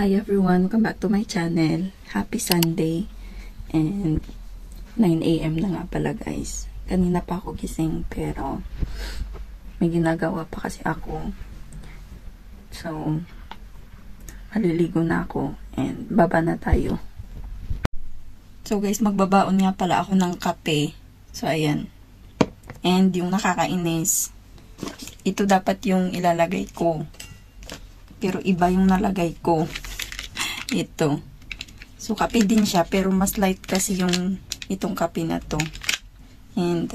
Hi everyone, welcome back to my channel. Happy Sunday and 9 AM na nga pala guys. Kanina pa ako gising pero may ginagawa pa kasi ako. So, maliligo na ako and baba na tayo. So guys, magbabaon nga pala ako ng kape. So ayan. And yung nakakainis, ito dapat yung ilalagay ko. Pero iba yung nalagay ko. Ito. So, kape din siya. Pero mas light kasi yung itong kape na to. And,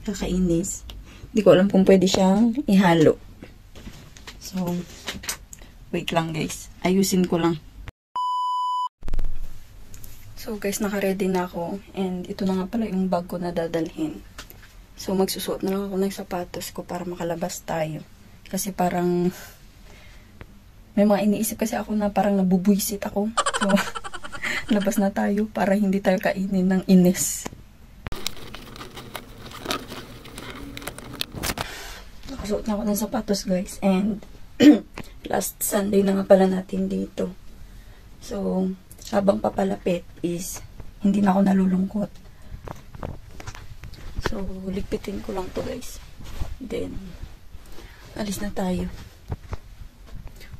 kakainis. Hindi ko alam kung pwede siyang ihalo. So, wait lang guys. Ayusin ko lang. So guys, naka-ready na ako. And, ito na nga pala yung bag ko na dadalhin. So, magsusuot na lang ako ng sapatos ko para makalabas tayo. Kasi parang may mga iniisip kasi ako na parang nabubwisit ako. So, labas na tayo para hindi tayo kainin ng inis. Nakasuot na ako ng sapatos guys. And, last Sunday na nga pala natin dito. So, habang papalapit is, hindi na ako nalulungkot. So, ligpitin ko lang to guys. Then, alis na tayo.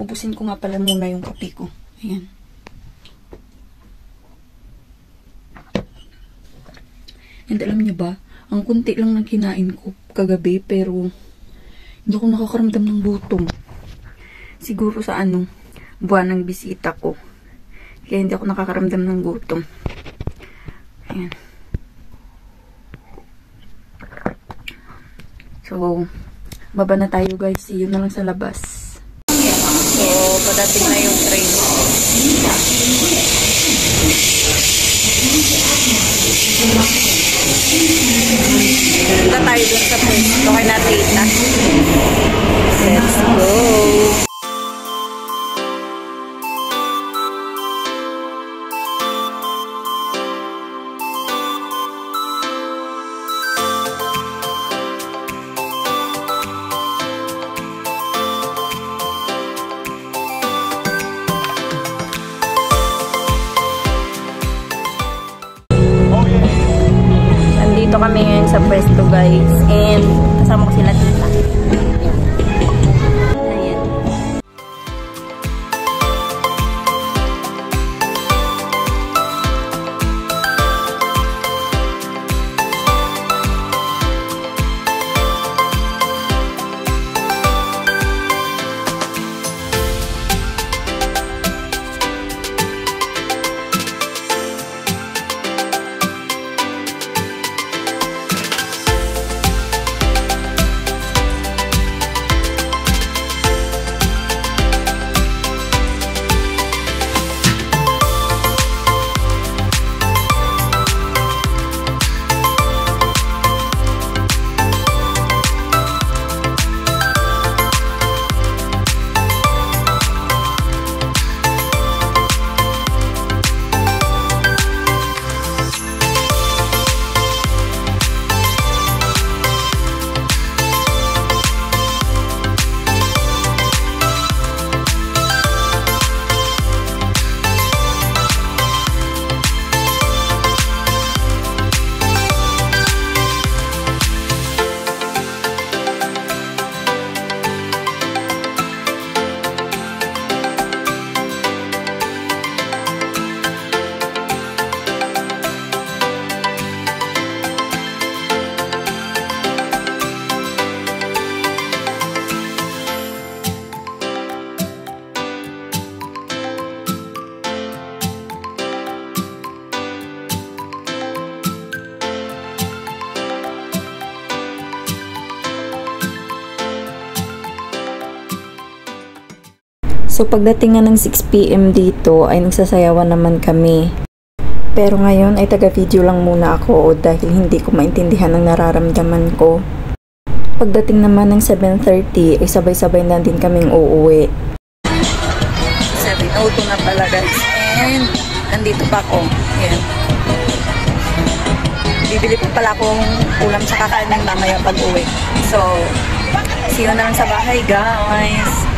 Ubusin ko nga pala muna yung kape ko. Ayan. And alam niyo ba, ang kunti lang ng kinain ko kagabi, pero hindi ako nakakaramdam ng gutom. Siguro sa buwan ng bisita ko. Kaya hindi ako nakakaramdam ng gutom. Ayan. So, baba na tayo guys. See you na lang sa labas. So, padating na yung train. Punta tayo dun sa pwesto kay na tita. Let's go! Dito kami ngayon sa pwesto guys and kasama ko sila tita. Ayan. So, pagdating nga ng 6 PM dito, ay nagsasayawan naman kami. Pero ngayon ay taga-video lang muna ako dahil hindi ko maintindihan ang nararamdaman ko. Pagdating naman ng 7:30, ay sabay-sabay na din kaming uuwi. 7:02 na pala guys. And, nandito pa ako. Ayan. Bibili pa pala akong ulam sa kakanin mamaya pag-uwi. So, see you na lang sa bahay guys.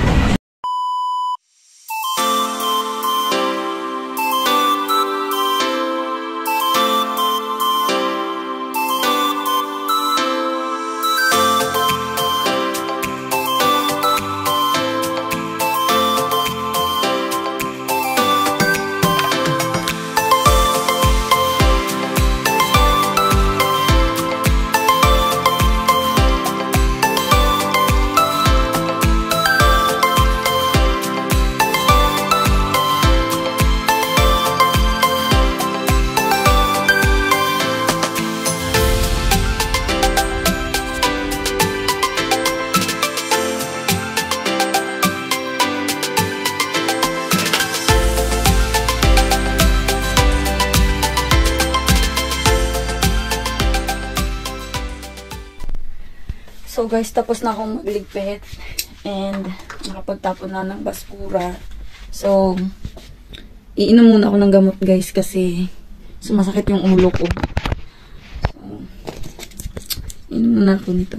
So guys, tapos na akong magligpit. And nakapagtapon na ng basura. So, iinom muna ako ng gamot guys kasi sumasakit yung ulo ko. So, iinom muna ako nito.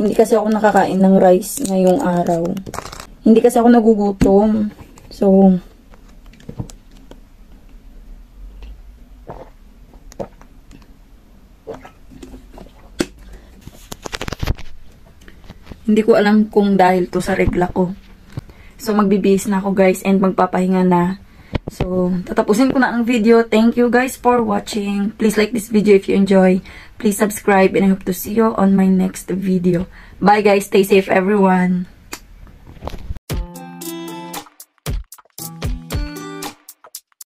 Hindi kasi ako nakakain ng rice ngayong araw. Hindi kasi ako nagugutom. So, hindi ko alam kung dahil to sa regla ko. So, magbibihis na ako guys and magpapahinga na. So, tatapusin ko na ang video. Thank you guys for watching. Please like this video if you enjoy. Please subscribe and I hope to see you on my next video. Bye guys. Stay safe everyone.